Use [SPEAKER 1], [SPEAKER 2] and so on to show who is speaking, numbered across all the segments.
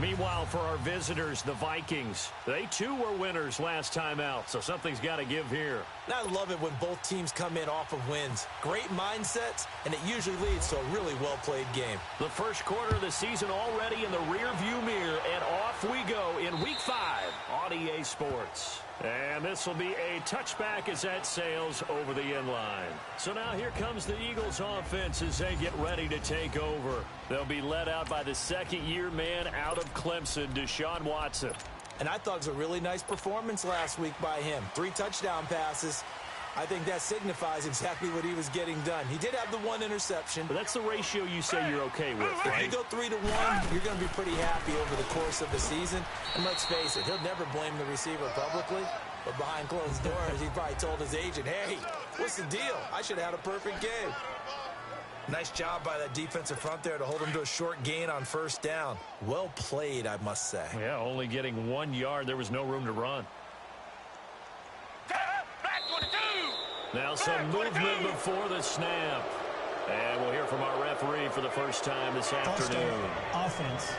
[SPEAKER 1] Meanwhile, for our visitors, the Vikings, they too were winners last time out, so something's got to give here.
[SPEAKER 2] I love it when both teams come in off of wins. Great mindsets, and it usually leads to a really well-played game.
[SPEAKER 1] The first quarter of the season already in the rearview mirror, and off we go in Week 5 on EA Sports. And this will be a touchback as that sails over the end line. So now here comes the Eagles offense as they get ready to take over. They'll be led out by the second-year man out of Clemson, Deshaun Watson.
[SPEAKER 2] And I thought it was a really nice performance last week by him. 3 touchdown passes. I think that signifies exactly what he was getting done. He did have the 1 interception.
[SPEAKER 1] But that's the ratio you say you're okay with, right?
[SPEAKER 2] If you go 3-1, you're going to be pretty happy over the course of the season. And let's face it, he'll never blame the receiver publicly. But behind closed doors, he probably told his agent, hey, what's the deal? I should have had a perfect game. Nice job by that defensive front there to hold him to a short gain on first down. Well played, I must say.
[SPEAKER 1] Yeah, only getting 1 yard. There was no room to run. Now some movement before the snap. And we'll hear from our referee for the first time this afternoon.
[SPEAKER 3] Offense.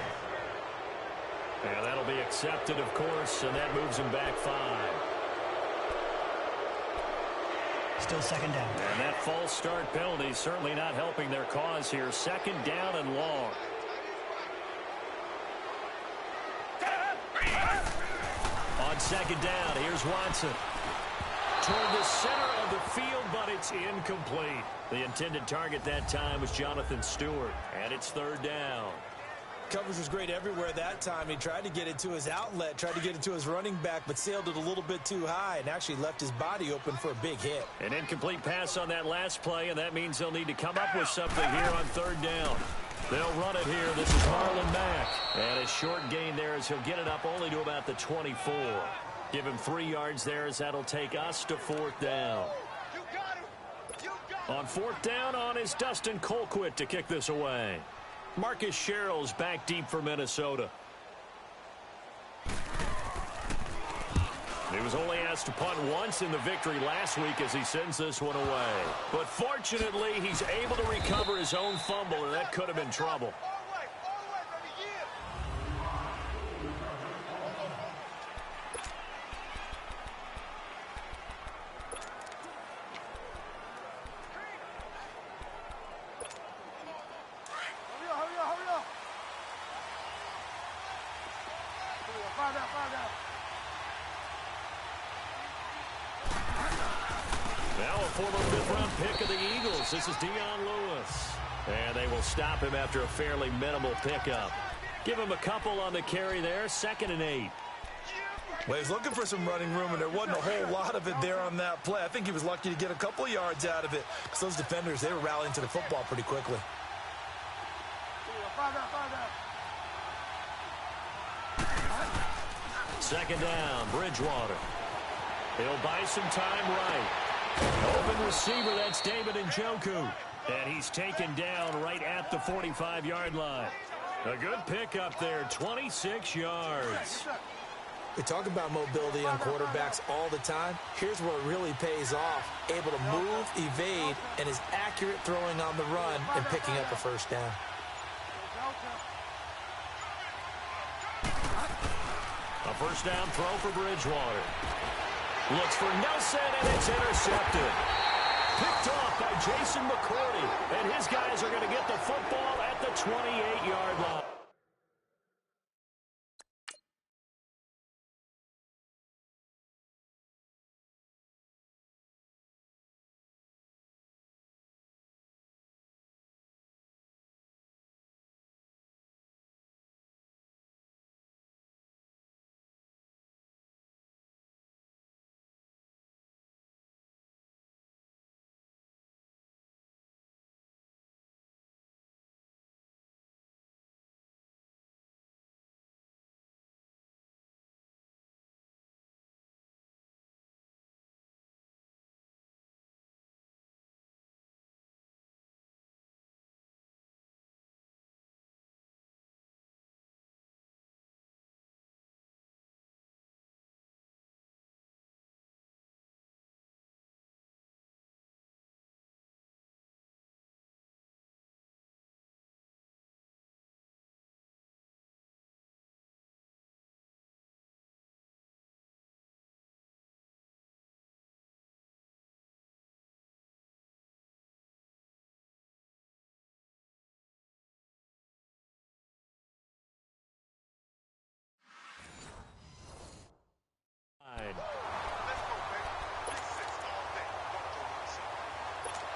[SPEAKER 1] And that'll be accepted, of course, and that moves him back 5.
[SPEAKER 3] Still second down.
[SPEAKER 1] And that false start penalty certainly not helping their cause here. Second down and long. On second down, here's Watson. Toward the center of the field, but it's incomplete. The intended target that time was Jonathan Stewart, and it's third down.
[SPEAKER 2] Coverage was great everywhere that time. He tried to get it to his outlet, tried to get it to his running back, but sailed it a little bit too high and actually left his body open for a big hit.
[SPEAKER 1] An incomplete pass on that last play, and that means they'll need to come up with something here on third down. They'll run it here. This is Marlon Mack. And a short gain there as he'll get it up only to about the 24. Give him 3 yards there as that'll take us to fourth down. On fourth down on is Dustin Colquitt to kick this away. Marcus Sherrill's back deep for Minnesota. He was only asked to punt once in the victory last week as he sends this one away. But fortunately, he's able to recover his own fumble, and that could have been trouble. Now a former 5th-round pick of the Eagles. This is Dion Lewis. And they will stop him after a fairly minimal pickup. Give him a couple on the carry there. 2nd and 8.
[SPEAKER 2] Well, he was looking for some running room, and there wasn't a whole lot of it there on that play. I think he was lucky to get a couple of yards out of it because those defenders, they were rallying to the football pretty quickly.
[SPEAKER 1] Second down, Bridgewater. He'll buy some time right. Open receiver, that's David Njoku. And he's taken down right at the 45-yard line. A good pickup there, 26 yards.
[SPEAKER 2] We talk about mobility on quarterbacks all the time. Here's where it really pays off. Able to move, evade, and is accurate throwing on the run and picking up a first down.
[SPEAKER 1] A first down throw for Bridgewater. Looks for Nelson, and it's intercepted. Picked off by Jason McCourty. And his guys are going to get the football at the 28-yard line.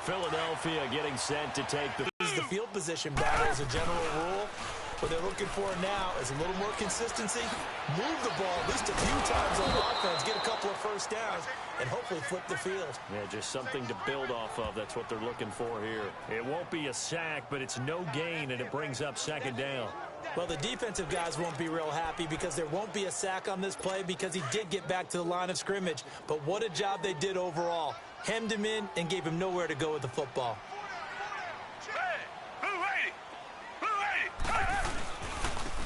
[SPEAKER 1] Philadelphia getting set to take the
[SPEAKER 2] field position battle as a general rule. What they're looking for now is a little more consistency, move the ball at least a few times on offense, get a couple of first downs, and hopefully flip the field.
[SPEAKER 1] Yeah, just something to build off of. That's what they're looking for here. It won't be a sack, but it's no gain, and it brings up second down.
[SPEAKER 2] Well, the defensive guys won't be real happy because there won't be a sack on this play because he did get back to the line of scrimmage. But what a job they did overall. Hemmed him in and gave him nowhere to go with the football.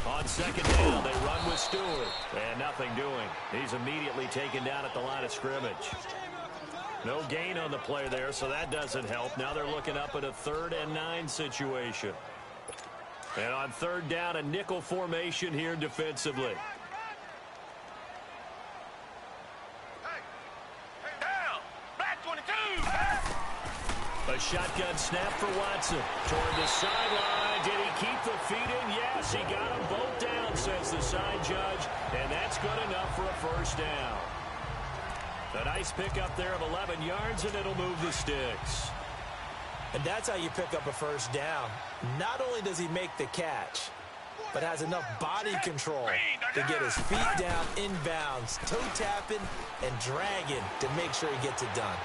[SPEAKER 1] On second down, they run with Stewart. And nothing doing. He's immediately taken down at the line of scrimmage. No gain on the play there, so that doesn't help. Now they're looking up at a 3rd and 9 situation. And on 3rd down, a nickel formation here defensively. A shotgun snap for Watson. Toward the sideline. Did he keep the feet in? Yes, he got them both down, says the side judge. And that's good enough for a first down. A nice pickup there of 11 yards, and it'll move the sticks.
[SPEAKER 2] And that's how you pick up a first down. Not only does he make the catch, but has enough body control to get his feet down inbounds, toe tapping and dragging to make sure he gets it done.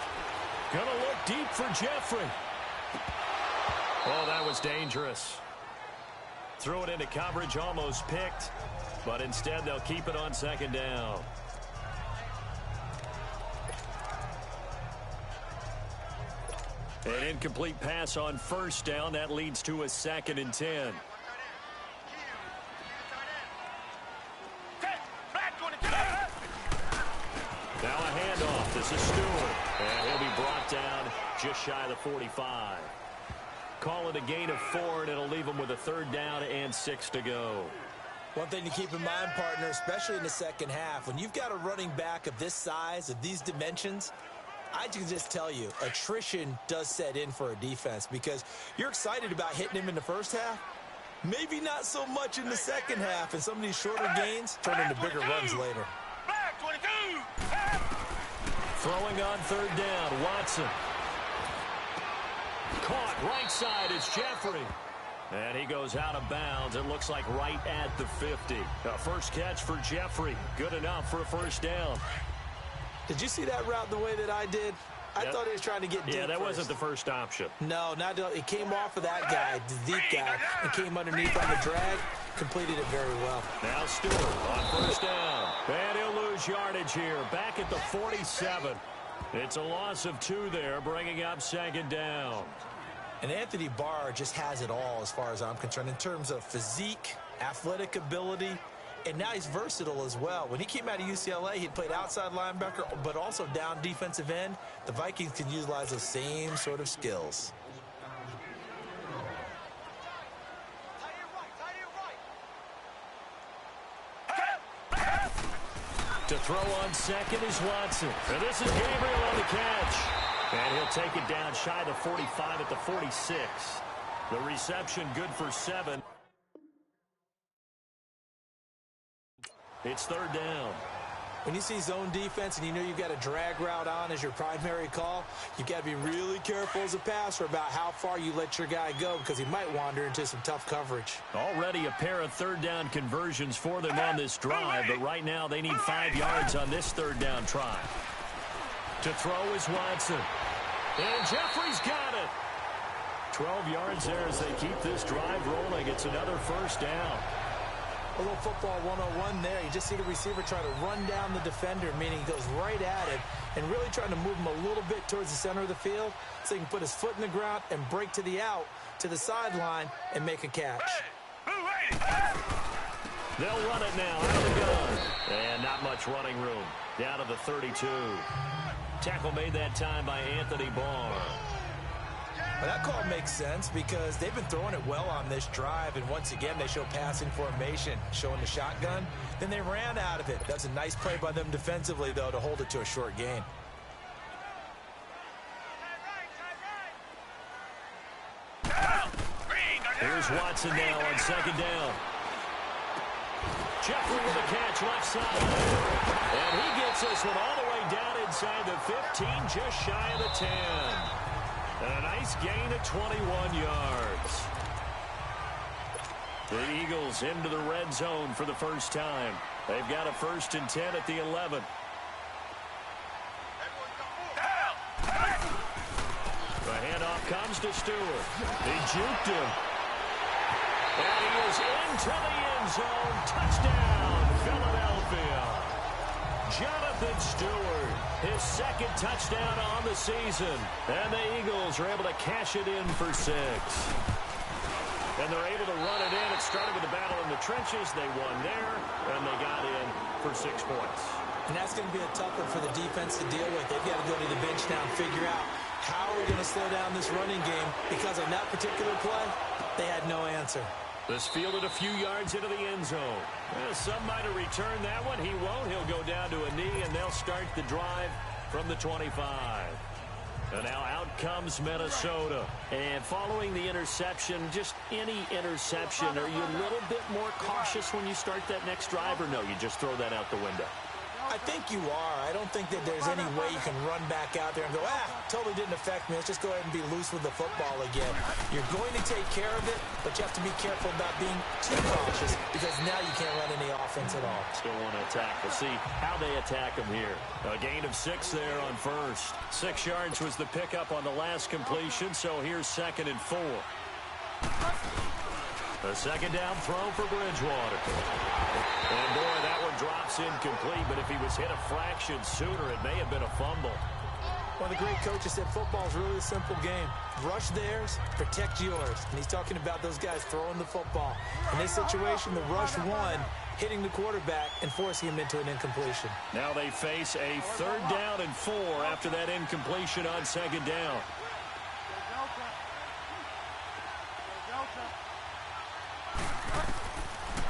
[SPEAKER 1] Gonna look deep for Jeffrey. Oh, that was dangerous. Threw it into coverage, almost picked, but instead they'll keep it on second down. An incomplete pass on first down. That leads to a 2nd and 10. Now a handoff. This is Stewart. And he'll be brought down just shy of the 45. Call it a gain of 4, and it'll leave him with a 3rd down and 6 to go.
[SPEAKER 2] One thing to keep in mind, partner, especially in the second half, when you've got a running back of this size, of these dimensions, I can just tell you, attrition does set in for a defense because you're excited about hitting him in the first half. Maybe not so much in the second half, and some of these shorter gains turn into bigger runs later.
[SPEAKER 1] Throwing on 3rd down, Watson. Caught right side, it's Jeffrey. And he goes out of bounds. It looks like right at the 50. A first catch for Jeffrey. Good enough for a first down.
[SPEAKER 2] Did you see that route the way that I did? I thought he was trying to get deep.
[SPEAKER 1] Yeah, that
[SPEAKER 2] first.
[SPEAKER 1] wasn't the first option.
[SPEAKER 2] No, not it came off of that guy, the deep guy, and came underneath on the drag. Completed it very well.
[SPEAKER 1] Now Stewart on first down. And he'll lose yardage here. Back at the 47. It's a loss of 2 there, bringing up second down.
[SPEAKER 2] And Anthony Barr just has it all as far as I'm concerned in terms of physique, athletic ability, and now he's versatile as well. When he came out of UCLA, he played outside linebacker, but also down defensive end. The Vikings can utilize those same sort of skills.
[SPEAKER 1] To throw on second is Watson. And this is Gabriel on the catch. And he'll take it down shy of the 45 at the 46. The reception good for 7. It's 3rd down.
[SPEAKER 2] When you see zone defense and you know you've got a drag route on as your primary call, you've got to be really careful as a passer about how far you let your guy go because he might wander into some tough coverage.
[SPEAKER 1] Already a pair of 3rd down conversions for them on this drive, but right now they need 5 yards on this 3rd down try. To throw is Watson. And Jeffrey's got it. 12 yards there as they keep this drive rolling. It's another first down.
[SPEAKER 2] A little football 101 there. You just see the receiver try to run down the defender, meaning he goes right at him and really trying to move him a little bit towards the center of the field so he can put his foot in the ground and break to the out, to the sideline, and make a catch.
[SPEAKER 1] They'll run it now out of the gun. And not much running room. Down to the 32. Tackle made that time by Anthony Barr.
[SPEAKER 2] Well, that call makes sense because they've been throwing it well on this drive, and once again they show passing formation, showing the shotgun. Then they ran out of it. That's a nice play by them defensively, though, to hold it to a short gain.
[SPEAKER 1] Here's Watson now on second down. Jeffrey with a catch left side. And he gets this one all the way down inside the 15, just shy of the 10. And a nice gain of 21 yards. The Eagles into the red zone for the first time. They've got a 1st and 10 at the 11. The handoff comes to Stewart. He juked him. And he is into the end zone. Touchdown, Philadelphia. Jonathan Stewart, his 2nd touchdown on the season. And the Eagles are able to cash it in for 6. And they're able to run it in. It started with a battle in the trenches. They won there, and they got in for 6 points.
[SPEAKER 2] And that's going to be a tough one for the defense to deal with. They've got to go to the bench now and figure out how we're going to slow down this running game, because on that particular play, they had no answer.
[SPEAKER 1] This fielded a few yards into the end zone. Well, some might have returned that one. He won't. He'll go down to a knee, and they'll start the drive from the 25. And now out comes Minnesota. And following the interception, just any interception, are you a little bit more cautious when you start that next drive, or no, you just throw that out the window?
[SPEAKER 2] I think you are. I don't think that there's any way you can run back out there and go, totally didn't affect me. Let's just go ahead and be loose with the football again. You're going to take care of it, but you have to be careful about being too cautious, because now you can't run any offense at all.
[SPEAKER 1] Still want to attack. We'll see how they attack them here. A gain of 6 there on 1st. 6 yards was the pickup on the last completion, so here's 2nd and 4. A 2nd down throw for Bridgewater. And boy, that one drops incomplete, but if he was hit a fraction sooner, it may have been a fumble.
[SPEAKER 2] One of the great coaches said football is really a simple game. Rush theirs, protect yours. And he's talking about those guys throwing the football. In this situation, the rush won, hitting the quarterback and forcing him into an incompletion.
[SPEAKER 1] Now they face a 3rd down and 4 after that incompletion on 2nd down.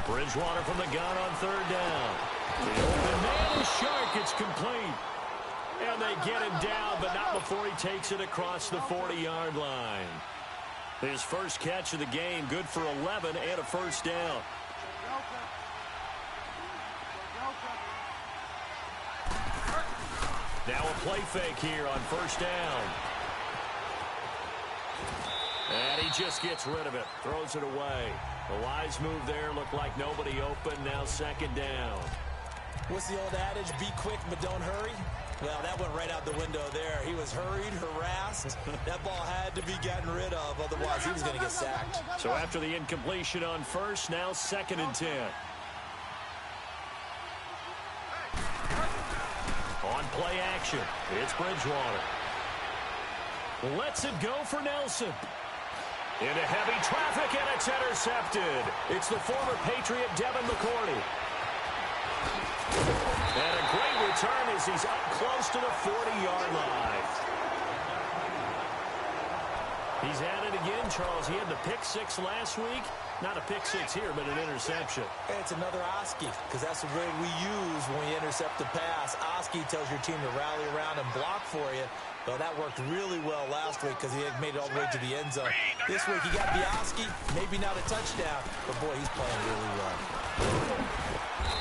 [SPEAKER 1] Bridgewater from the gun on 3rd down. The open man is sharp. It's complete. And they get him down, but not before he takes it across the 40-yard line. His first catch of the game, good for 11 and a 1st down. Now a play fake here on 1st down. And he just gets rid of it, throws it away. A wise move there, looked like nobody open, now 2nd down.
[SPEAKER 2] What's the old adage, be quick but don't hurry? Well, that went right out the window there. He was hurried, harassed. That ball had to be gotten rid of, otherwise he was going to get sacked.
[SPEAKER 1] So after the incompletion on 1st, now 2nd and 10. On play action, it's Bridgewater. Lets it go for Nelson. Into heavy traffic, and it's intercepted. It's the former Patriot Devin McCourty. And a great return as he's up close to the 40-yard line. He's at it again, Charles. He had the pick 6 last week. Not a pick 6 here, but an interception.
[SPEAKER 2] Hey, it's another Oski, because that's the word we use when we intercept the pass. Oski tells your team to rally around and block for you. Well, that worked really well last week because he had made it all the way to the end zone. This week he got the Oski, maybe not a touchdown, but boy, he's playing really well.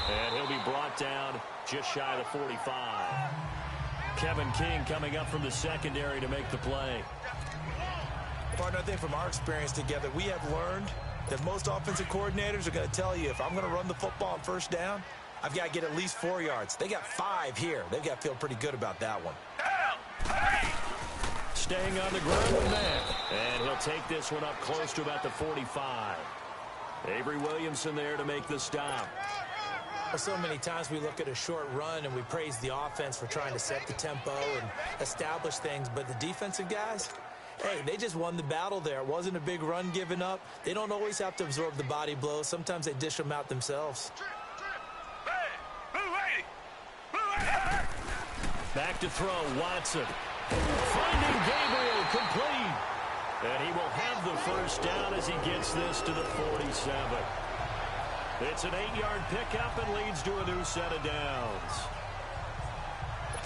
[SPEAKER 1] And he'll be brought down just shy of the 45. Kevin King coming up from the secondary to make the play.
[SPEAKER 2] Partner, I think from our experience together, we have learned that most offensive coordinators are going to tell you, if I'm going to run the football on 1st down, I've got to get at least 4 yards. They got 5 here. They've got to feel pretty good about that one.
[SPEAKER 1] Staying on the ground with that. And he'll take this one up close to about the 45. Avery Williamson there to make the stop.
[SPEAKER 2] Well, so many times we look at a short run and we praise the offense for trying to set the tempo and establish things, but the defensive guys, hey, they just won the battle there. It wasn't a big run given up. They don't always have to absorb the body blows. Sometimes they dish them out themselves.
[SPEAKER 1] Back to throw, Watson. Finding Gabriel complete. And he will have the 1st down as he gets this to the 47. It's an 8-yard pickup and leads to a new set of downs.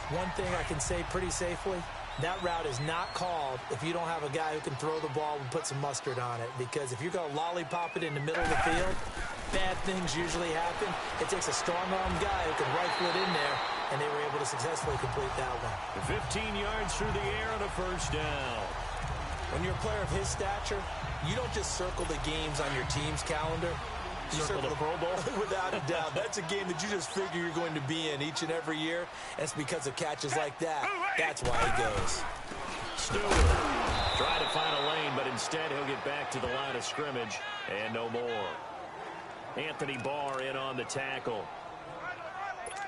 [SPEAKER 2] One thing I can say pretty safely, that route is not called if you don't have a guy who can throw the ball and put some mustard on it. Because if you're going to lollipop it in the middle of the field, bad things usually happen. It takes a strong-armed guy who can rifle it in there, and they were able to successfully complete that one.
[SPEAKER 1] 15 yards through the air and a 1st down.
[SPEAKER 2] When you're a player of his stature, you don't just circle the games on your team's calendar. You
[SPEAKER 1] circle the Pro Bowl?
[SPEAKER 2] Without a doubt. That's a game that you just figure you're going to be in each and every year. And it's because of catches like that. That's why he goes.
[SPEAKER 1] Stewart trying to find a lane, but instead he'll get back to the line of scrimmage and no more. Anthony Barr in on the tackle.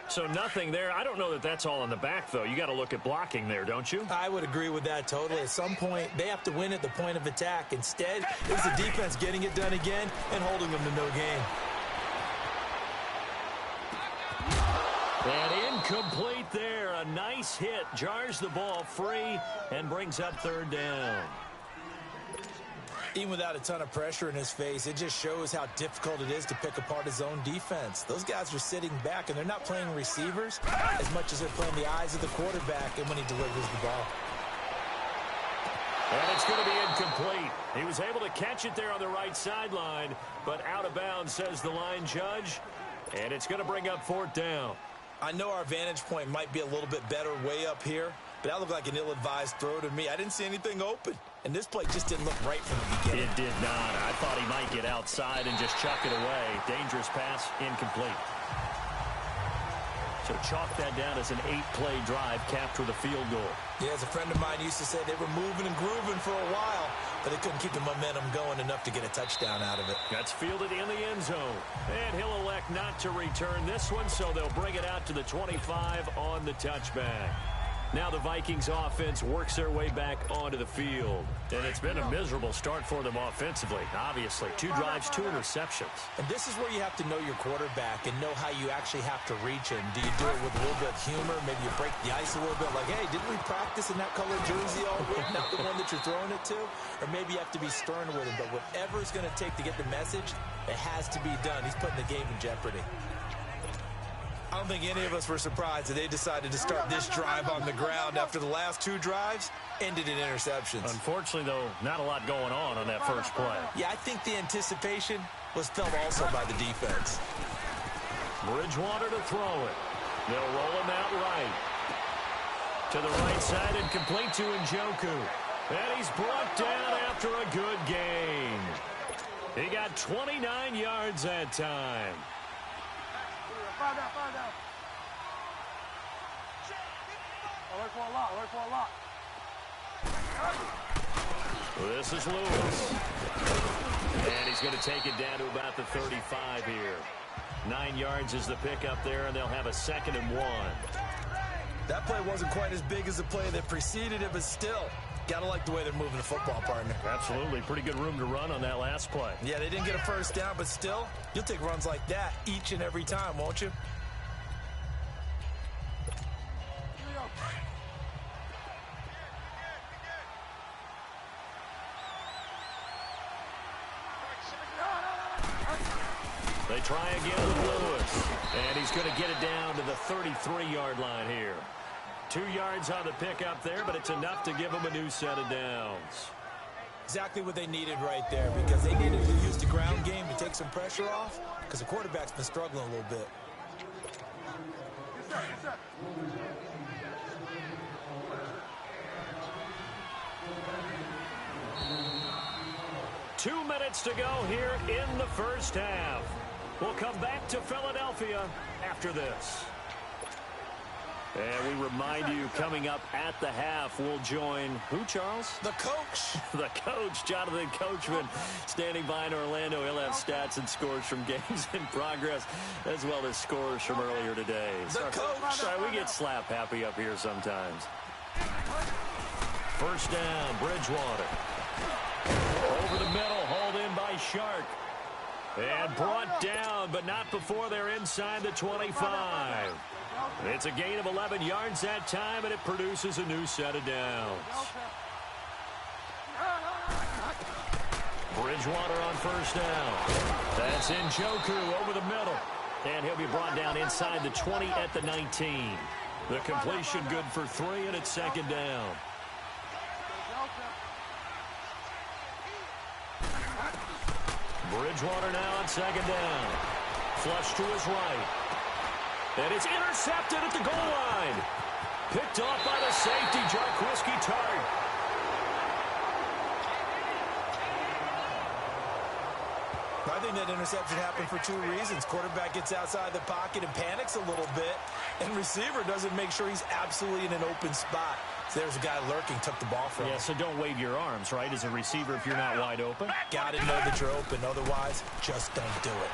[SPEAKER 1] So nothing there. I don't know that that's all in the back, though. You got to look at blocking there, don't you?
[SPEAKER 2] I would agree with that totally. At some point, they have to win at the point of attack. Instead, it was the defense getting it done again and holding them to no gain.
[SPEAKER 1] And incomplete there. A nice hit. Jars the ball free and brings up third down.
[SPEAKER 2] Even without a ton of pressure in his face, it just shows how difficult it is to pick apart his own defense. Those guys are sitting back, and they're not playing receivers as much as they're playing the eyes of the quarterback and when he delivers the ball.
[SPEAKER 1] And it's going to be incomplete. He was able to catch it there on the right sideline, but out of bounds, says the line judge. And it's going to bring up fourth down.
[SPEAKER 2] I know our vantage point might be a little bit better way up here, but that looked like an ill-advised throw to me. I didn't see anything open. And this play just didn't look right from the beginning.
[SPEAKER 1] It did not. I thought he might get outside and just chuck it away. Dangerous pass, incomplete. So chalk that down as an 8-play drive capped with a field goal.
[SPEAKER 2] Yeah, as a friend of mine used to say, they were moving and grooving for a while, but they couldn't keep the momentum going enough to get a touchdown out of it.
[SPEAKER 1] That's fielded in the end zone. And he'll elect not to return this one, so they'll bring it out to the 25 on the touchback. Now the Vikings offense works their way back onto the field. And it's been a miserable start for them offensively, obviously. 2 drives, 2 interceptions.
[SPEAKER 2] And this is where you have to know your quarterback and know how you actually have to reach him. Do you do it with a little bit of humor? Maybe you break the ice a little bit like, hey, didn't we practice in that colored jersey all week? Not the one that you're throwing it to? Or maybe you have to be stern with him. But whatever it's going to take to get the message, it has to be done. He's putting the game in jeopardy. I don't think any of us were surprised that they decided to start this drive on the ground after the last 2 drives ended in interceptions.
[SPEAKER 1] Unfortunately, though, not a lot going on that first play.
[SPEAKER 2] Yeah, I think the anticipation was felt also by the defense.
[SPEAKER 1] Bridgewater to throw it. They'll roll him out right. To the right side and complete to Njoku. And he's brought down after a good gain. He got 29 yards that time.
[SPEAKER 4] Find out. Work for a lot.
[SPEAKER 1] This is Lewis. And he's going to take it down to about the 35 here. 9 yards is the pickup there, and they'll have a 2nd and 1.
[SPEAKER 2] That play wasn't quite as big as the play that preceded it, but still, got to like the way they're moving the football, partner.
[SPEAKER 1] Absolutely. Pretty good room to run on that last play.
[SPEAKER 2] Yeah, they didn't get a first down, but still, you'll take runs like that each and every time, won't you?
[SPEAKER 1] They try again with Lewis. And he's going to get it down to the 33-yard line here. 2 yards on the pickup there, but it's enough to give them a new set of downs.
[SPEAKER 2] Exactly what they needed right there, because they needed to use the ground game to take some pressure off, because the quarterback's been struggling a little bit.
[SPEAKER 4] Yes, sir.
[SPEAKER 1] 2 minutes to go here in the first half. We'll come back to Philadelphia after this. And we remind you, coming up at the half, we'll join who, Charles?
[SPEAKER 2] The coach.
[SPEAKER 1] The coach, Jonathan Coachman, standing by in Orlando. He'll have stats and scores from games in progress, as well as scores from earlier today.
[SPEAKER 2] The coach.
[SPEAKER 1] Sorry, we get slap happy up here sometimes. First down, Bridgewater. Over the middle, hauled in by Shark. And brought down, but not before they're inside the 25. It's a gain of 11 yards that time, and it produces a new set of downs. Bridgewater on first down. That's Njoku over the middle. And he'll be brought down inside the 20 at the 19. The completion good for 3, and it's 2nd down. Bridgewater now on 2nd down. Flush to his right. And it's intercepted at the goal line. Picked off by the safety, Jarquiski Tart.
[SPEAKER 2] think that interception happened for two reasons. Quarterback gets outside the pocket and panics a little bit, and receiver doesn't make sure he's absolutely in an open spot. So there's a guy lurking, took the ball from him.
[SPEAKER 1] Yeah, so don't wave your arms, right, as a receiver if you're not wide open.
[SPEAKER 2] Got to know that you're open. Otherwise, just don't do it.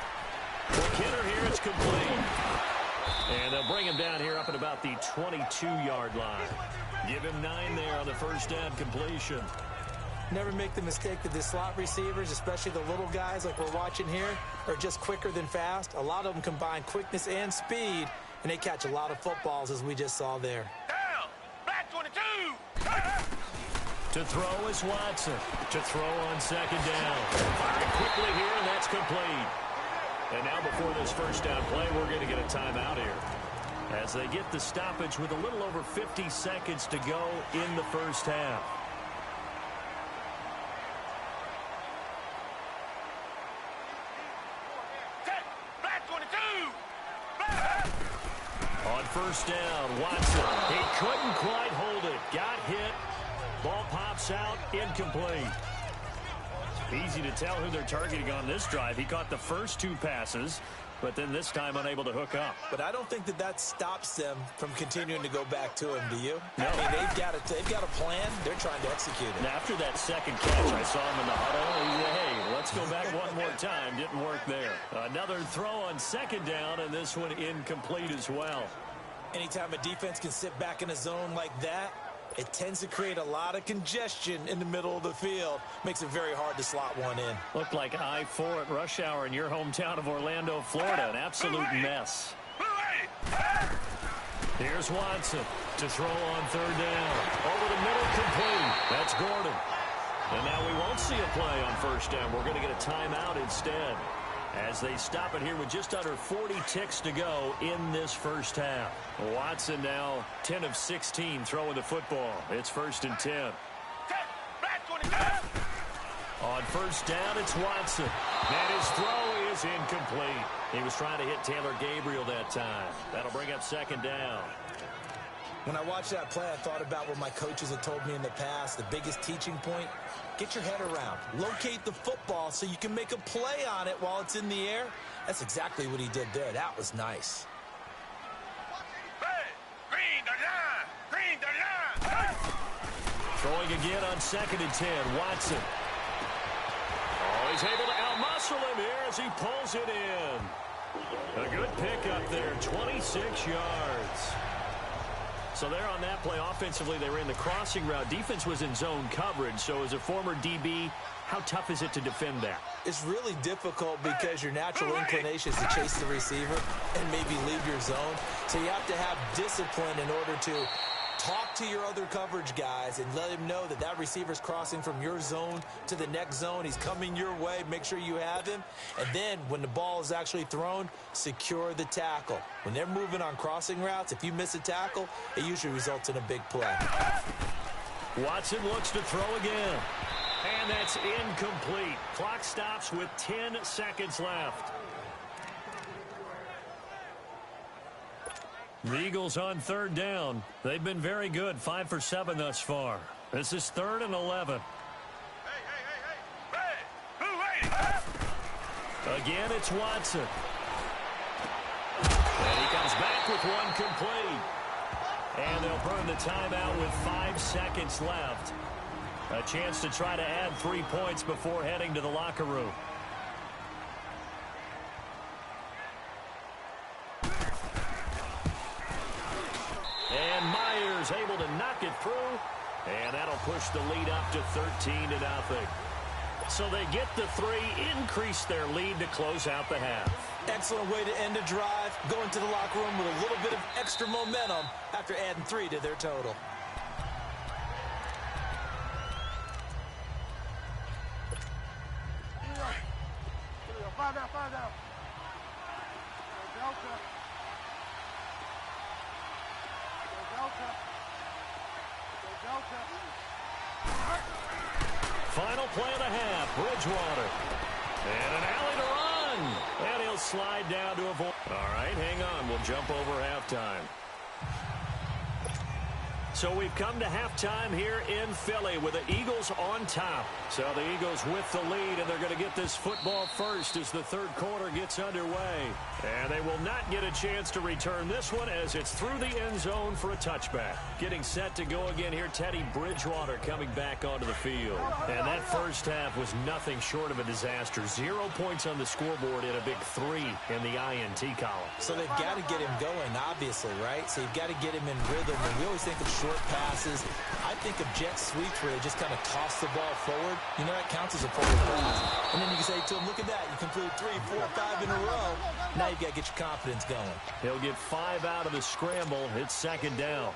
[SPEAKER 1] For Kidder here, it's complete. And they'll bring him down here up at about the 22-yard line. Give him 9 there on the first down completion.
[SPEAKER 2] Never make the mistake that the slot receivers, especially the little guys like we're watching here, are just quicker than fast. A lot of them combine quickness and speed, and they catch a lot of footballs, as we just saw there.
[SPEAKER 4] Down. Back 22.
[SPEAKER 1] To throw is Watson. To throw on second down. Firing quickly here, and that's complete. And now before this first down play, we're going to get a timeout here, as they get the stoppage with a little over 50 seconds to go in the first half. On first down, Watson. He couldn't quite hold it. Got hit. Ball pops out. Incomplete. Easy to tell who they're targeting on this drive. He caught the first 2 passes, but then this time unable to hook up.
[SPEAKER 2] But I don't think that stops them from continuing to go back to him, do you?
[SPEAKER 1] No.
[SPEAKER 2] I mean, they've got a plan. They're trying to execute it.
[SPEAKER 1] And after that second catch, I saw him in the huddle. He said, hey, let's go back one more time. Didn't work there. Another throw on second down, and this one incomplete as well.
[SPEAKER 2] Anytime a defense can sit back in a zone like that, it tends to create a lot of congestion in the middle of the field. Makes it very hard to slot one in.
[SPEAKER 1] Looked like I-4 at rush hour in your hometown of Orlando, Florida. An absolute mess. Here's Watson to throw on third down. Over the middle, complete. That's Gordon. And now we won't see a play on first down. We're going to get a timeout instead, as they stop it here with just under 40 ticks to go in this first half. Watson now 10 of 16 throwing the football. It's 1st and 10. On first down, it's Watson. And his throw is incomplete. He was trying to hit Taylor Gabriel that time. That'll bring up second down.
[SPEAKER 2] When I watched that play, I thought about what my coaches had told me in the past. The biggest teaching point, get your head around. Locate the football so you can make a play on it while it's in the air. That's exactly what he did there. That was nice.
[SPEAKER 1] Throwing again on 2nd and 10, Watson. Oh, he's able to outmuscle him here as he pulls it in. A good pickup there, 26 yards. So there on that play, offensively, they ran the crossing route. Defense was in zone coverage, so as a former DB, how tough is it to defend that?
[SPEAKER 2] It's really difficult because your natural inclination is to chase the receiver and maybe leave your zone. So you have to have discipline in order to talk to your other coverage guys and let him know that that receiver's crossing from your zone to the next zone. He's coming your way. Make sure you have him. And then when the ball is actually thrown, secure the tackle. When they're moving on crossing routes, if you miss a tackle, it usually results in a big play.
[SPEAKER 1] Watson looks to throw again. And that's incomplete. Clock stops with 10 seconds left. The Eagles on third down. They've been very good, 5 for 7 thus far. This is 3rd and 11. Again, it's Watson. And he comes back with one complete. And they'll burn the timeout with 5 seconds left. A chance to try to add 3 points before heading to the locker room. And Myers able to knock it through. And that'll push the lead up to 13-0. So they get the 3, increase their lead to close out the half.
[SPEAKER 2] Excellent way to end a drive. Go into the locker room with a little bit of extra momentum after adding 3 to their total.
[SPEAKER 4] Five down. Delta.
[SPEAKER 1] Final play of the half, Bridgewater. And an alley to run. And he'll slide down to avoid. All right, hang on. We'll jump over halftime. So we've come to halftime here in Philly with the Eagles on top. So the Eagles with the lead, and they're going to get this football first as the third quarter gets underway. And they will not get a chance to return this one as it's through the end zone for a touchback. Getting set to go again here, Teddy Bridgewater coming back onto the field. And that first half was nothing short of a disaster. 0 points on the scoreboard and a big 3 in the INT column.
[SPEAKER 2] So they've got to get him going, obviously, right? So you've got to get him in rhythm. And we always think of short passes. I think of jet sweeps where they just kind of toss the ball forward. You know, that counts as a forward pass. And then you can say to him, look at that. You completed 3, 4, 5 in a row. Now you've got to get your confidence going.
[SPEAKER 1] He'll get 5 out of the scramble. It's second down.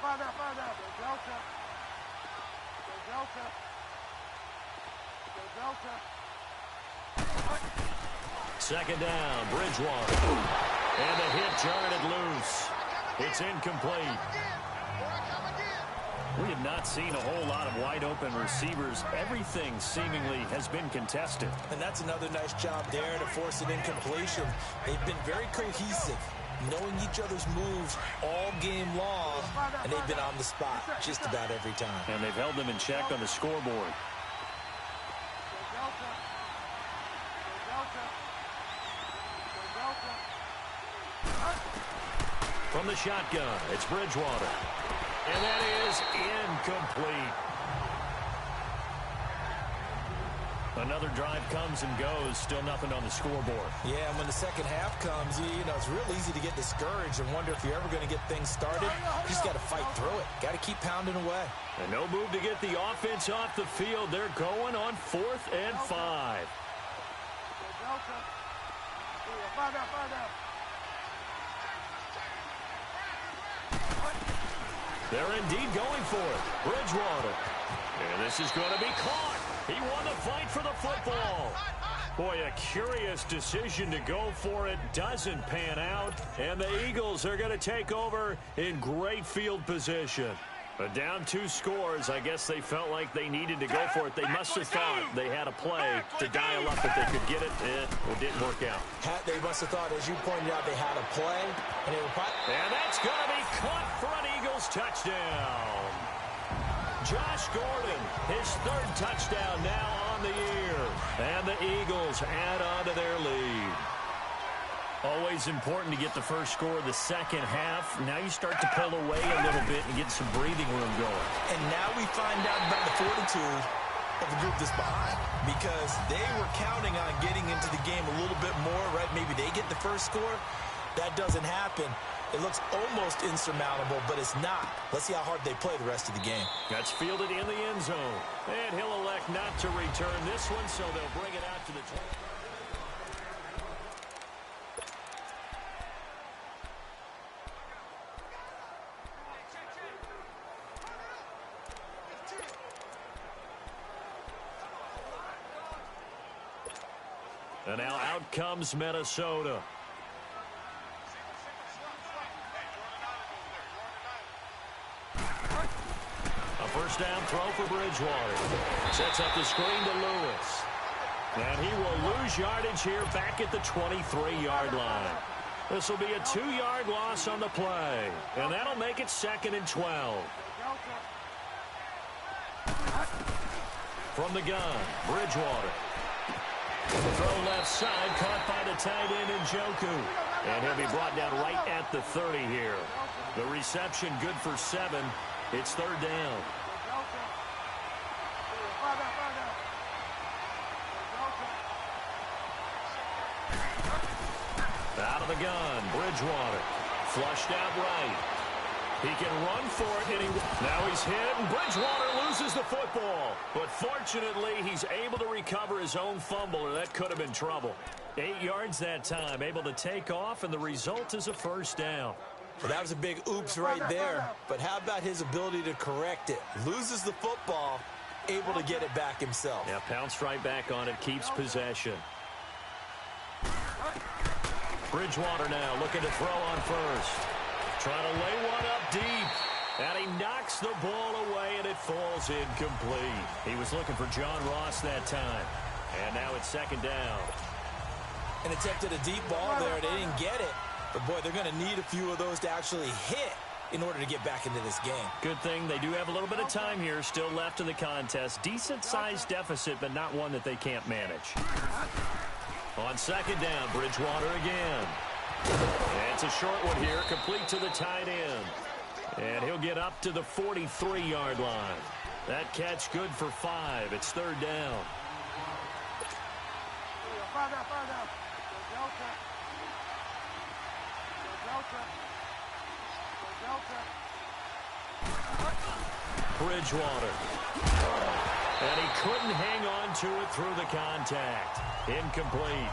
[SPEAKER 1] Second down, Bridgewater. And the hit jarred it loose. It's incomplete. We have not seen a whole lot of wide-open receivers. Everything seemingly has been contested.
[SPEAKER 2] And that's another nice job there to force an incompletion. They've been very cohesive, knowing each other's moves all game long, and they've been on the spot just about every time.
[SPEAKER 1] And they've held them in check on the scoreboard. From the shotgun, it's Bridgewater. And that is incomplete. Another drive comes and goes. Still nothing on the scoreboard.
[SPEAKER 2] Yeah, and when the second half comes, you know, it's real easy to get discouraged and wonder if you're ever going to get things started. You just got to fight through it. Got to keep pounding away.
[SPEAKER 1] And no move to get the offense off the field. They're going on 4th and 5. They're indeed going for it. Bridgewater. And this is going to be caught. He won the fight for the football. Boy, a curious decision to go for it. Doesn't pan out. And the Eagles are going to take over in great field position. But down 2 scores, I guess they felt like they needed to go for it. They must have thought they had a play to dial up that they could get it. It didn't work out.
[SPEAKER 2] They must have thought, as you pointed out, they had a play.
[SPEAKER 1] And that's going to be caught for an Eagles touchdown. Josh Gordon, his 3rd touchdown now on the year. And the Eagles add on to their lead. Always important to get the first score of the second half. Now you start to pull away a little bit and get some breathing room going.
[SPEAKER 2] And now we find out about the fortitude of the group that's behind, because they were counting on getting into the game a little bit more, right? Maybe they get the first score. That doesn't happen. It looks almost insurmountable, but it's not. Let's see how hard they play the rest of the game.
[SPEAKER 1] That's fielded in the end zone. And he'll elect not to return this one, so they'll bring it out to the 20. And now out comes Minnesota. A first down throw for Bridgewater. Sets up the screen to Lewis. And he will lose yardage here back at the 23-yard line. This will be a 2-yard loss on the play. And that'll make it 2nd and 12. From the gun, Bridgewater. Throw left side, caught by the tight end Njoku. And he'll be brought down right at the 30 here. The reception good for 7. It's 3rd down. Out of the gun, Bridgewater. Flushed out right. He can run for it, and now he's hit, and Bridgewater loses the football. But fortunately, he's able to recover his own fumble, or that could have been trouble. 8 yards that time, able to take off, and the result is a first down.
[SPEAKER 2] Well, that was a big oops right there. But how about his ability to correct it? Loses the football, able to get it back himself.
[SPEAKER 1] Yeah, pounced right back on it, keeps possession. Bridgewater now looking to throw on first. Trying to lay one up deep. And he knocks the ball away, and it falls incomplete. He was looking for John Ross that time. And now it's 2nd down.
[SPEAKER 2] And attempted a deep ball there. They didn't get it. But, boy, they're going to need a few of those to actually hit in order to get back into this game.
[SPEAKER 1] Good thing they do have a little bit of time here still left in the contest. Decent-sized deficit, but not one that they can't manage. On second down, Bridgewater again. And it's a short one here, complete to the tight end. And he'll get up to the 43-yard line. That catch good for 5. It's third down. Bridgewater. And he couldn't hang on to it through the contact. Incomplete.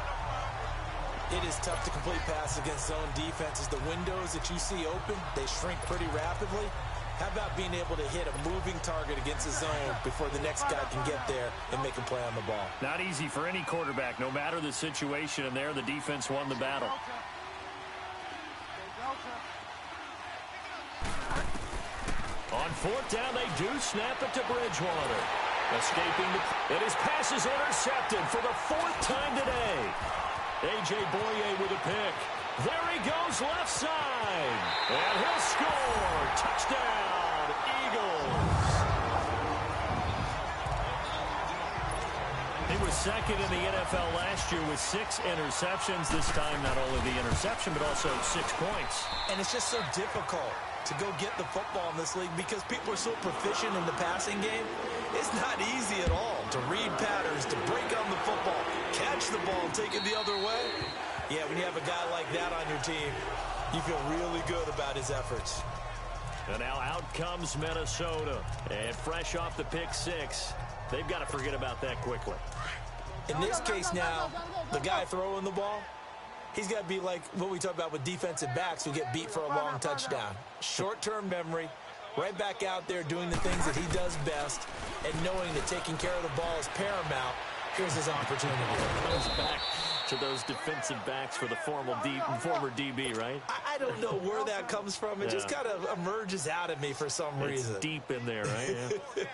[SPEAKER 2] It is tough to complete passes against zone defenses. The windows that you see open, they shrink pretty rapidly. How about being able to hit a moving target against a zone before the next guy can get there and make a play on the ball?
[SPEAKER 1] Not easy for any quarterback, no matter the situation, and there the defense won the battle. On fourth down, they do snap it to Bridgewater. Escaping and his pass is intercepted for the 4th time today. A.J. Boye with a pick. There he goes left side. And he'll score. Touchdown, Eagles. He was second in the NFL last year with 6 interceptions. This time, not only the interception, but also 6 points.
[SPEAKER 2] And it's just so difficult to go get the football in this league because people are so proficient in the passing game. It's not easy at all to read patterns, to break on the football, catch the ball, take it the other way. Yeah, when you have a guy like that on your team, you feel really good about his efforts.
[SPEAKER 1] And now out comes Minnesota. And fresh off the pick 6, they've got to forget about that quickly.
[SPEAKER 2] In this case now, the guy throwing the ball, he's got to be like what we talk about with defensive backs who get beat for a long touchdown. Short-term memory, right back out there doing the things that he does best, and knowing that taking care of the ball is paramount. Here's his opportunity.
[SPEAKER 1] Comes back to those defensive backs for the former DB, right?
[SPEAKER 2] I don't know where that comes from. It just kind of emerges out of me for some reason.
[SPEAKER 1] It's deep in there, right? Yeah.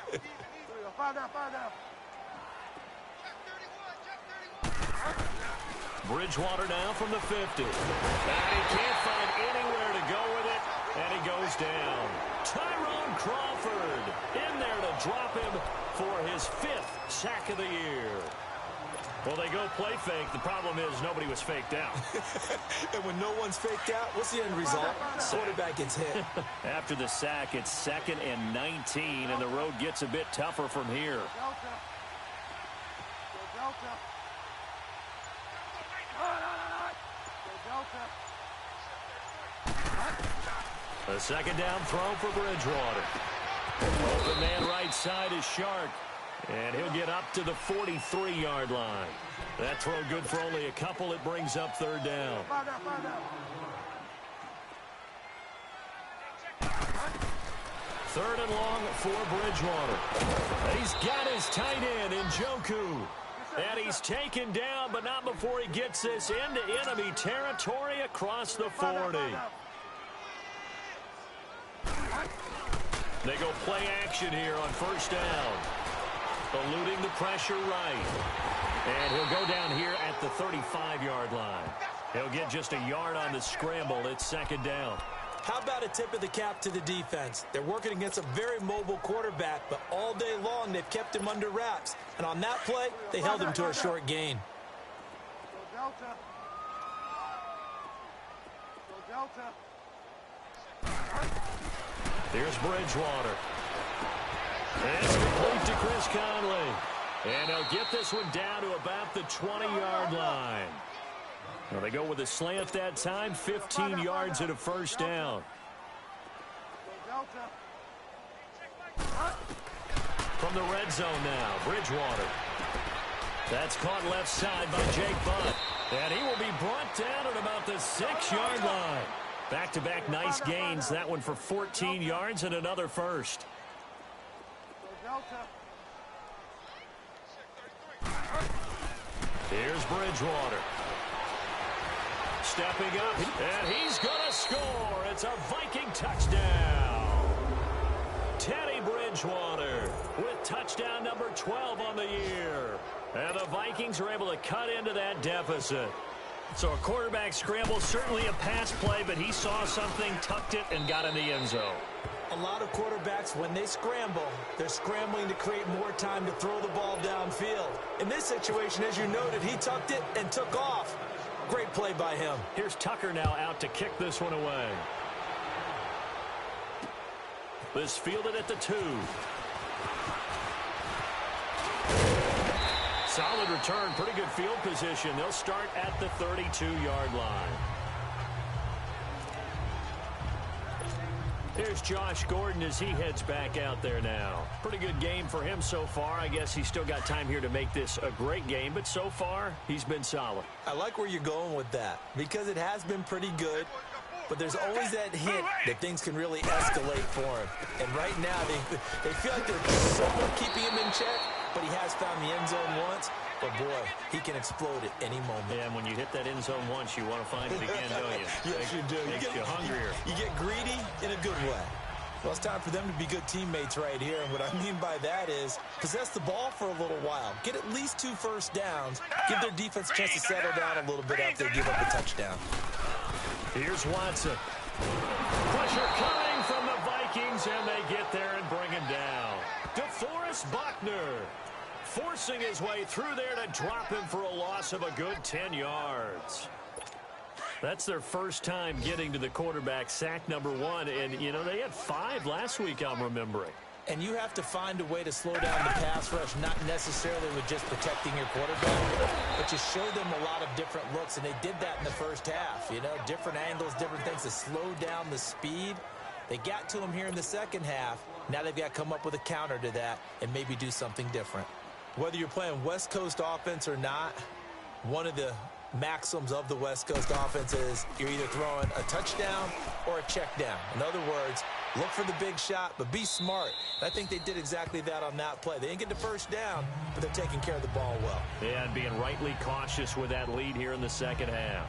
[SPEAKER 1] Bridgewater now from the 50. And he can't find anywhere to go with it, and he goes down. Tyrone Crawford in there to drop him for his 5th sack of the year. Well, they go play fake. The problem is nobody was faked out.
[SPEAKER 2] And when no one's faked out, what's the end result? Quarterback gets hit.
[SPEAKER 1] After the sack, it's 2nd and 19, and the road gets a bit tougher from here. A 2nd down throw for Bridgewater. Open man right side is Shark. And he'll get up to the 43-yard line. That throw good for only a couple. It brings up 3rd down. 3rd and long for Bridgewater. And he's got his tight end in Njoku. And he's taken down, but not before he gets this into enemy territory across the 40. They go play action here on 1st down. Eluding the pressure right. And he'll go down here at the 35-yard line. He'll get just a yard on the scramble. It's 2nd down.
[SPEAKER 2] How about a tip of the cap to the defense? They're working against a very mobile quarterback, but all day long they've kept him under wraps. And on that play, they held him to a short gain.
[SPEAKER 1] Here's Bridgewater. And it's complete to Chris Conley. And they'll get this one down to about the 20-yard line. Well, they go with a slant that time, 15 yards and a 1st down. From the red zone now, Bridgewater. That's caught left side by Jake Butt. And he will be brought down at about the 6-yard line. Back-to-back nice gains. That one for 14 yards and another 1st. Here's Bridgewater. Stepping up, and he's going to score. It's a Viking touchdown. Teddy Bridgewater with touchdown number 12 on the year. And the Vikings are able to cut into that deficit. So a quarterback scramble, certainly a pass play, but he saw something, tucked it, and got in the end zone.
[SPEAKER 2] A lot of quarterbacks, when they scramble, they're scrambling to create more time to throw the ball downfield. In this situation, as you noted, he tucked it and took off. Great play by him.
[SPEAKER 1] Here's Tucker now out to kick this one away. This fielded at the 2. Solid return, pretty good field position. They'll start at the 32-yard line. Here's Josh Gordon as he heads back out there now. Pretty good game for him so far. I guess he's still got time here to make this a great game, but so far, he's been solid.
[SPEAKER 2] I like where you're going with that because it has been pretty good, but there's always that hint that things can really escalate for him. And right now, they feel like they're somewhat keeping him in check, but he has found the end zone once. But, boy, he can explode at any moment.
[SPEAKER 1] Yeah, and when you hit that end zone once, you want to find it again, don't you?
[SPEAKER 2] Yes, you do.
[SPEAKER 1] Makes you hungrier.
[SPEAKER 2] You get greedy in a good way. Well, it's time for them to be good teammates right here. And what I mean by that is possess the ball for a little while. Get at least 2 first downs. Give their defense a chance to settle down a little bit after they give up a touchdown.
[SPEAKER 1] Here's Watson. Pressure coming from the Vikings, and they get there and bring him down. DeForest Buckner forcing his way through there to drop him for a loss of a good 10 yards. That's their first time getting to the quarterback, sack number 1. And, you know, they had 5 last week, I'm remembering.
[SPEAKER 2] And you have to find a way to slow down the pass rush, not necessarily with just protecting your quarterback, but you show them a lot of different looks, and they did that in the first half. You know, different angles, different things to slow down the speed. They got to him here in the second half. Now they've got to come up with a counter to that and maybe do something different. Whether you're playing West Coast offense or not, one of the maxims of the West Coast offense is you're either throwing a touchdown or a check down. In other words, look for the big shot, but be smart. And I think they did exactly that on that play. They didn't get the first down, but they're taking care of the ball well.
[SPEAKER 1] Yeah, and being rightly cautious with that lead here in the second half.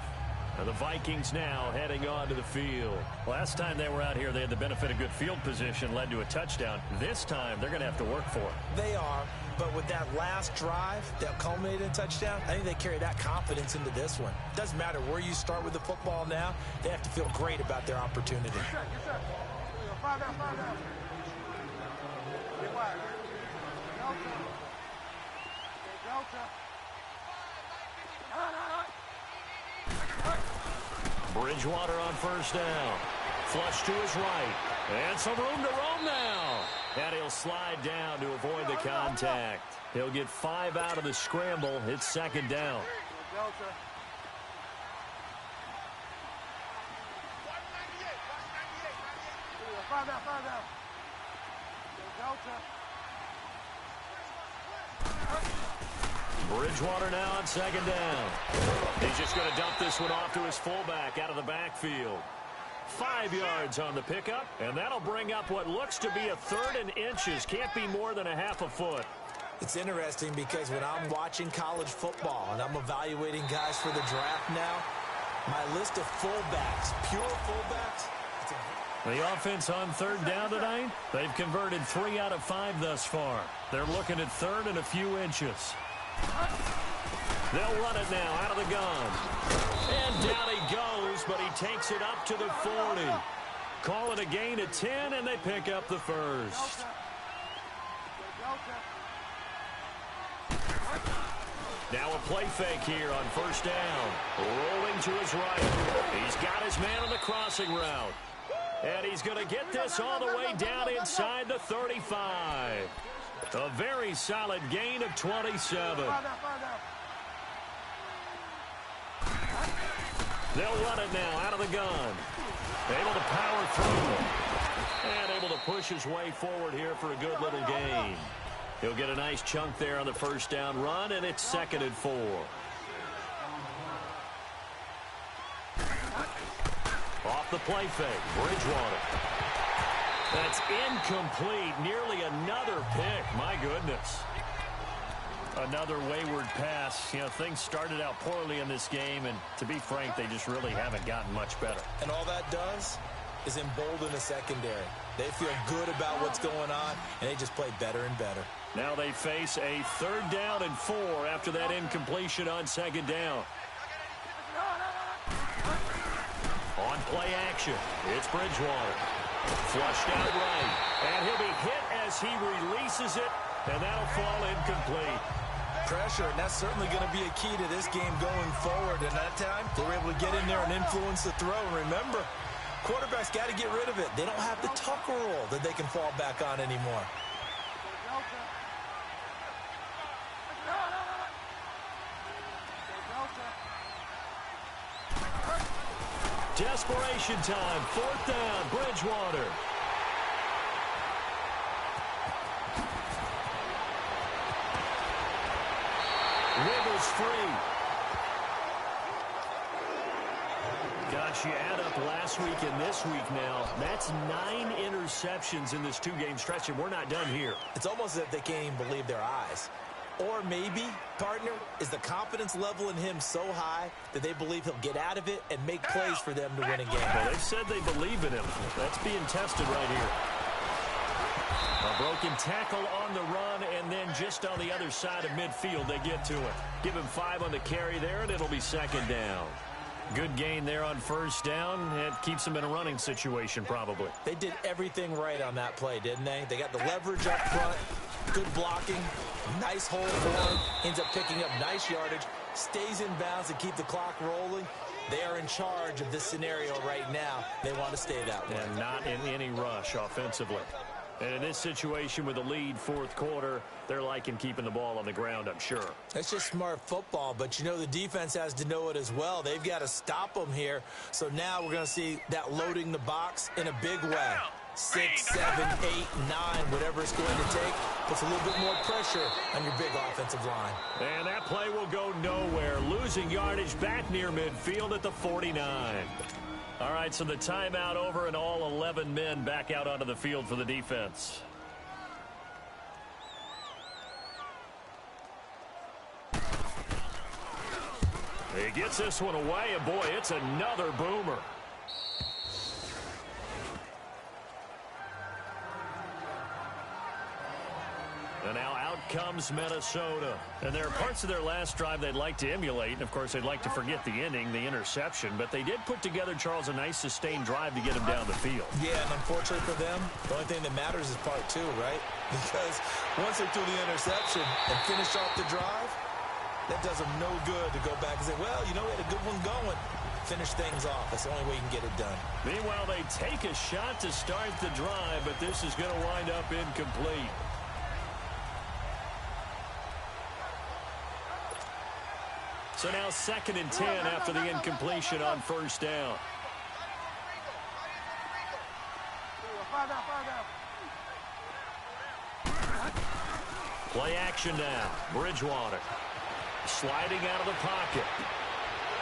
[SPEAKER 1] And the Vikings now heading on to the field. Last time they were out here, they had the benefit of good field position, led to a touchdown. This time, they're going to have to work for it.
[SPEAKER 2] They are, but with that last drive that culminated in a touchdown, I think they carry that confidence into this one. Doesn't matter where you start with the football now, they have to feel great about their opportunity.
[SPEAKER 4] Yes, sir. Yes, sir. Find out. Get wide.
[SPEAKER 1] Bridgewater on first down. Flush to his right. And some room to roam now. And he'll slide down to avoid the contact. He'll get 5 out of the scramble. It's second down.
[SPEAKER 4] Find out.
[SPEAKER 1] Bridgewater now on second down. He's just going to dump this one off to his fullback out of the backfield. 5 yards on the pickup, and that'll bring up what looks to be a 3rd and inches. Can't be more than a half a foot.
[SPEAKER 2] It's interesting because when I'm watching college football and I'm evaluating guys for the draft now, my list of fullbacks, pure fullbacks.
[SPEAKER 1] The offense on 3rd down tonight, they've converted 3 out of 5 thus far. They're looking at 3rd and a few inches. They'll run it now out of the gun. And down he goes, but he takes it up to the 40. Call it a gain of 10, and they pick up the first. Now a play fake here on first down. Rolling to his right. He's got his man on the crossing route. And he's going to get this all the way down inside the 35. A very solid gain of 27. They'll run it now out of the gun. Able to power through. And able to push his way forward here for a good little gain. He'll get a nice chunk there on the first down run, and it's 2nd and 4. Off the play fake, Bridgewater. That's incomplete. Nearly another pick. My goodness. Another wayward pass. You know, things started out poorly in this game, and to be frank, they just really haven't gotten much better.
[SPEAKER 2] And all that does is embolden the secondary. They feel good about what's going on, and they just play better and better.
[SPEAKER 1] Now they face a 3rd down and 4 after that incompletion on 2nd down. play action. It's Bridgewater. Flushed out right. And he'll be hit as he releases it, and that'll fall incomplete.
[SPEAKER 2] Pressure, and that's certainly going to be a key to this game going forward. And that time, they were able to get in there and influence the throw. And remember, quarterbacks got to get rid of it. They don't have the Tucker roll that they can fall back on anymore.
[SPEAKER 1] Desperation time. 4th down. Bridgewater. Wiggles free. Gosh, you add up last week and this week now. That's 9 interceptions in this 2-game stretch, and we're not done here.
[SPEAKER 2] It's almost as if they can't even believe their eyes. Or maybe, partner, is the confidence level in him so high that they believe he'll get out of it and make plays for them to win a game.
[SPEAKER 1] Well, they've said they believe in him. That's being tested right here. A broken tackle on the run, and then just on the other side of midfield, they get to it. Give him 5 on the carry there, and it'll be 2nd down. Good gain there on 1st down. It keeps them in a running situation, probably.
[SPEAKER 2] They did everything right on that play, didn't they? They got the leverage up front, good blocking, nice hole for him, ends up picking up nice yardage, stays in bounds to keep the clock rolling. They are in charge of this scenario right now. They want to stay that way.
[SPEAKER 1] And not in any rush offensively. And in this situation with the lead 4th quarter, they're liking keeping the ball on the ground, I'm sure.
[SPEAKER 2] That's just smart football, but you know the defense has to know it as well. They've got to stop them here. So now we're going to see that loading the box in a big way. 6, 7, 8, 9, whatever it's going to take, puts a little bit more pressure on your big offensive line.
[SPEAKER 1] And that play will go nowhere. Losing yardage back near midfield at the 49. All right, so the timeout over and all 11 men back out onto the field for the defense. He gets this one away, and boy, it's another boomer. And now out comes Minnesota. And there are parts of their last drive they'd like to emulate. And, of course, they'd like to forget the inning, the interception. But they did put together, Charles, a nice sustained drive to get him down the field.
[SPEAKER 2] Yeah, and unfortunately for them, the only thing that matters is part 2, right? Because once they threw the interception and finished off the drive, that does them no good to go back and say, well, you know, we had a good one going. Finish things off. That's the only way you can get it done.
[SPEAKER 1] Meanwhile, they take a shot to start the drive, but this is going to wind up incomplete. So now 2nd and 10 after the incompletion on 1st down. Play action now. Bridgewater sliding out of the pocket.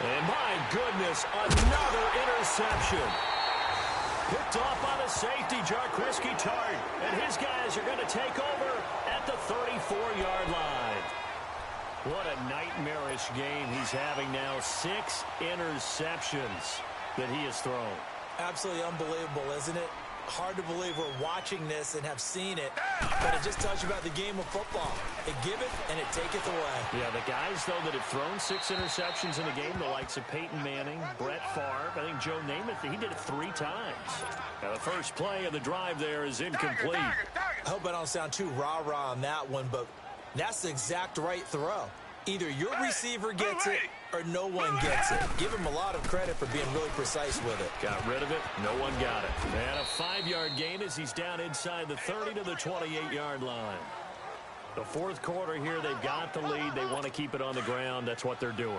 [SPEAKER 1] And my goodness, another interception. Picked off on a safety, Jarkreski Tart. And his guys are going to take over at the 34-yard line. What a nightmarish game he's having now. 6 interceptions that he has thrown.
[SPEAKER 2] Absolutely unbelievable, isn't it? Hard to believe we're watching this and have seen it, but it just tells you about the game of football. It giveth and it taketh away.
[SPEAKER 1] Yeah, the guys, though, that have thrown 6 interceptions in a game, the likes of Peyton Manning, Brett Favre, I think Joe Namath, he did it 3 times. Now, the first play of the drive there is incomplete.
[SPEAKER 2] I hope I don't sound too rah-rah on that one, but that's the exact right throw. Either your receiver gets it or no one gets it. Give him a lot of credit for being really precise with it.
[SPEAKER 1] Got rid of it. No one got it. And a 5-yard gain as he's down inside the 30 to the 28-yard line. The 4th quarter here, they've got the lead. They want to keep it on the ground. That's what they're doing.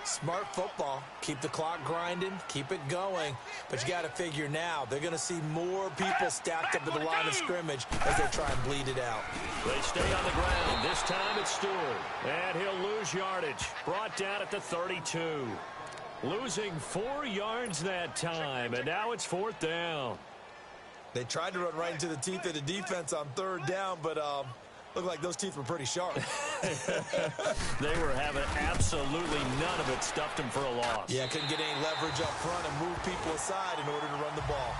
[SPEAKER 2] Smart football. Keep the clock grinding. Keep it going. But you got to figure now, they're going to see more people stacked up at the line of scrimmage as they try and bleed it out.
[SPEAKER 1] They stay on the ground. This time it's Stewart. And he'll lose yardage. Brought down at the 32. Losing 4 yards that time. And now it's 4th down.
[SPEAKER 2] They tried to run right into the teeth of the defense on 3rd down, but looked like those teeth were pretty sharp.
[SPEAKER 1] They were having absolutely none of it. Stuffed him for a loss.
[SPEAKER 2] Yeah, couldn't get any leverage up front and move people aside in order to run the ball.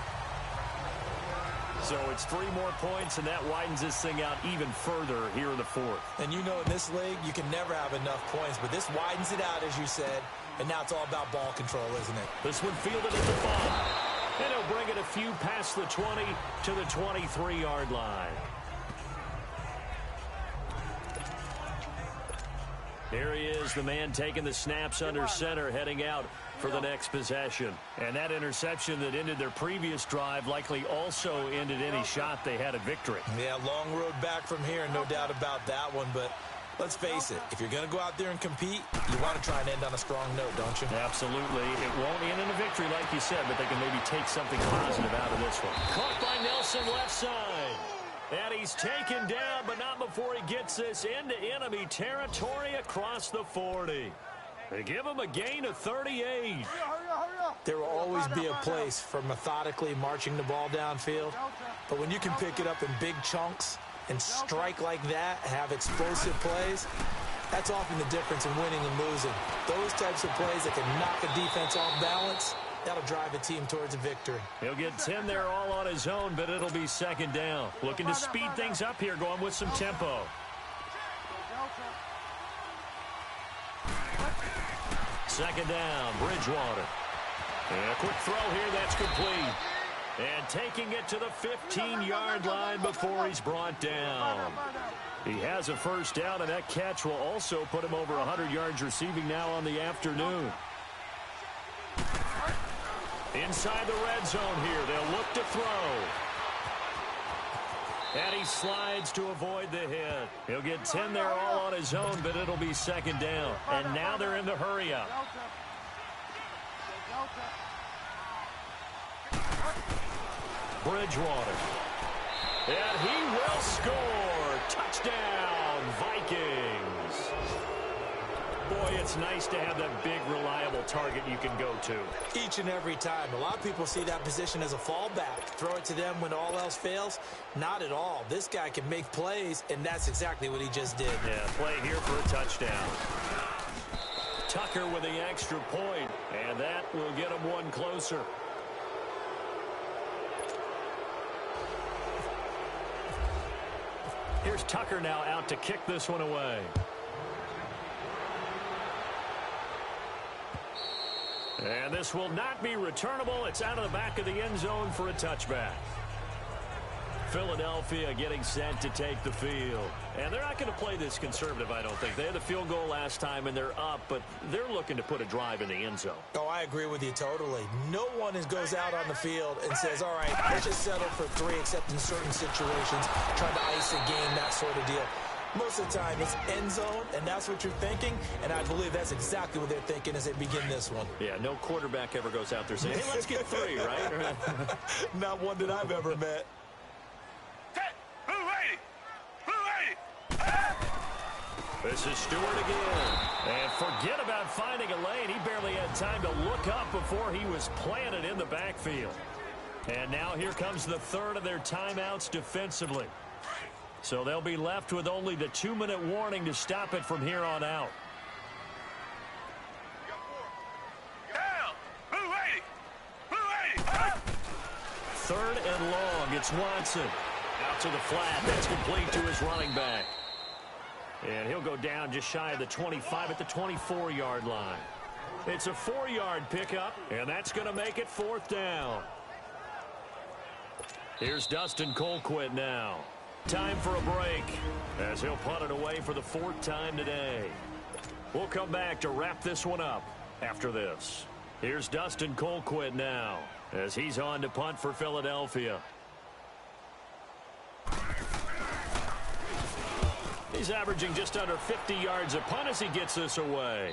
[SPEAKER 1] So it's 3 more points, and that widens this thing out even further here in the 4th.
[SPEAKER 2] And you know in this league, you can never have enough points, but this widens it out, as you said, and now it's all about ball control, isn't it?
[SPEAKER 1] This one fielded at the 5. And he'll bring it a few past the 20 to the 23-yard line. Here he is, the man taking the snaps under center, heading out for the next possession. And that interception that ended their previous drive likely also ended any shot they had at victory.
[SPEAKER 2] Yeah, long road back from here, no doubt about that one. But let's face it, if you're going to go out there and compete, you want to try and end on a strong note, don't you?
[SPEAKER 1] Absolutely. It won't end in a victory, like you said, but they can maybe take something positive out of this one. Caught by Nelson left side. And he's taken down, but not before he gets this into enemy territory across the 40. They give him a gain of 38.
[SPEAKER 2] There will always be a place for methodically marching the ball downfield, but when you can pick it up in big chunks and strike like that, have explosive plays, that's often the difference in winning and losing. Those types of plays that can knock a defense off balance, that'll drive a team towards a victory.
[SPEAKER 1] He'll get 10 there all on his own, but it'll be second down. Looking to speed things up here, going with some tempo. Second down, Bridgewater. And a quick throw here, that's complete. And taking it to the 15-yard line before he's brought down. He has a first down, and that catch will also put him over 100 yards receiving now on the afternoon. Inside the red zone here, they'll look to throw. And he slides to avoid the hit. He'll get 10 there all on his own, but it'll be second down. And now they're in the hurry up. Bridgewater. And he will score. Touchdown, Vikings. Boy, it's nice to have that big, reliable target you can go to.
[SPEAKER 2] Each and every time. A lot of people see that position as a fallback. Throw it to them when all else fails. Not at all. This guy can make plays, and that's exactly what he just did.
[SPEAKER 1] Yeah, play here for a touchdown. Tucker with the extra point, and that will get him one closer. Here's Tucker now out to kick this one away. And this will not be returnable. It's out of the back of the end zone for a touchback. Philadelphia getting set to take the field. And they're not going to play this conservative, I don't think. They had the field goal last time, and they're up, but they're looking to put a drive in the end zone.
[SPEAKER 2] Oh, I agree with you totally. No one goes out on the field and says, all right, let's just settle for 3, except in certain situations, trying to ice a game, that sort of deal. Most of the time, it's end zone, and that's what you're thinking, and I believe that's exactly what they're thinking as they begin this one.
[SPEAKER 1] Yeah, no quarterback ever goes out there saying, hey, let's get 3, right?
[SPEAKER 2] Not one that I've ever met.
[SPEAKER 1] This is Stewart again. And forget about finding a lane. He barely had time to look up before he was planted in the backfield. And now here comes the third of their timeouts defensively. So they'll be left with only the 2-minute warning to stop it from here on out. Third and long. It's Watson. Out to the flat. That's complete to his running back. And he'll go down just shy of the 25 at the 24-yard line. It's a 4-yard pickup, and that's going to make it 4th down. Here's Dustin Colquitt now. Time for a break as he'll punt it away for the 4th time today. We'll come back to wrap this one up after this. Here's Dustin Colquitt now as he's on to punt for Philadelphia. He's averaging just under 50 yards a punt as he gets this away.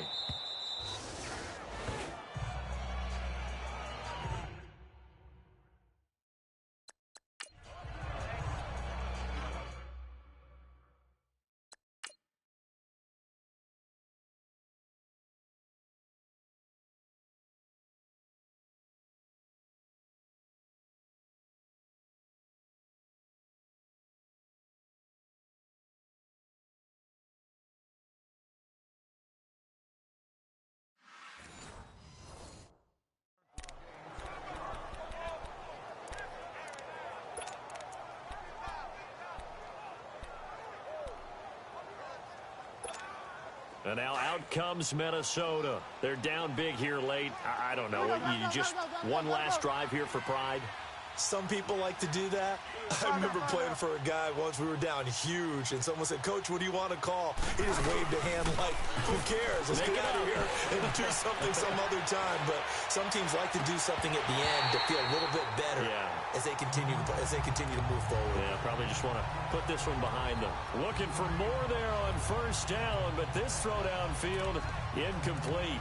[SPEAKER 1] And now out comes Minnesota. They're down big here late. I don't know. You just one last drive here for pride.
[SPEAKER 2] Some people like to do that. I remember playing for a guy once. We were down huge, and someone said, "Coach, what do you want to call?" He just waved a hand like, "Who cares? Let's get out of here and do something some other time." But some teams like to do something at the end to feel a little bit better as they continue to move forward.
[SPEAKER 1] Yeah, probably just want to put this one behind them. Looking for more there on first down, but this throw downfield incomplete.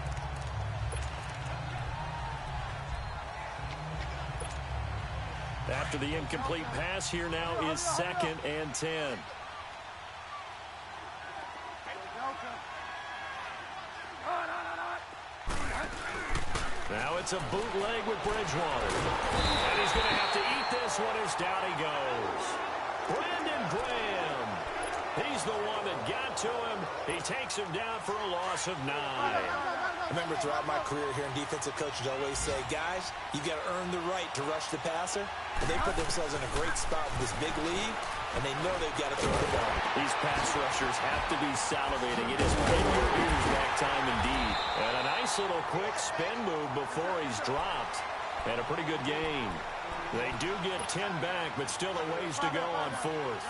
[SPEAKER 1] After the incomplete pass, here now is 2nd and 10. Now it's a bootleg with Bridgewater. And he's going to have to eat this one as down he goes. Brandon Graham. He's the one that got to him. He takes him down for a loss of 9.
[SPEAKER 2] I remember throughout my career here in defensive coaches always say, guys, you've got to earn the right to rush the passer. And they put themselves in a great spot with this big lead, and they know they've got to throw the ball.
[SPEAKER 1] These pass rushers have to be salivating. It is in your ears that time indeed. And a nice little quick spin move before he's dropped. And a pretty good gain. They do get 10 back, but still a ways to go on 4th.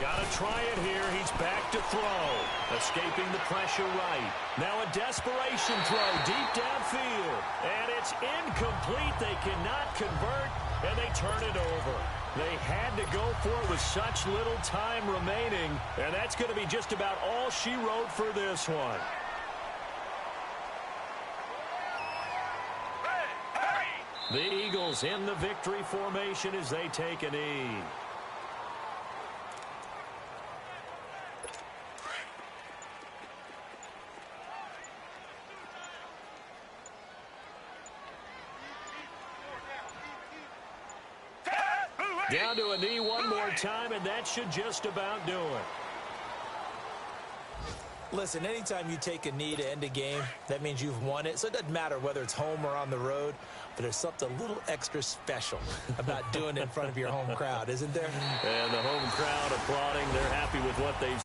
[SPEAKER 1] Got to try it here. He's back to throw. Escaping the pressure right. Now a desperation throw deep downfield. And it's incomplete. They cannot convert, and they turn it over. They had to go for it with such little time remaining, and that's going to be just about all she wrote for this one. The Eagles in the victory formation as they take a knee. Down to a knee one more time, and that should just about do it.
[SPEAKER 2] Listen, anytime you take a knee to end a game, that means you've won it. So it doesn't matter whether it's home or on the road, but there's something a little extra special about doing it in front of your home crowd, isn't there?
[SPEAKER 1] And the home crowd applauding. They're happy with what they've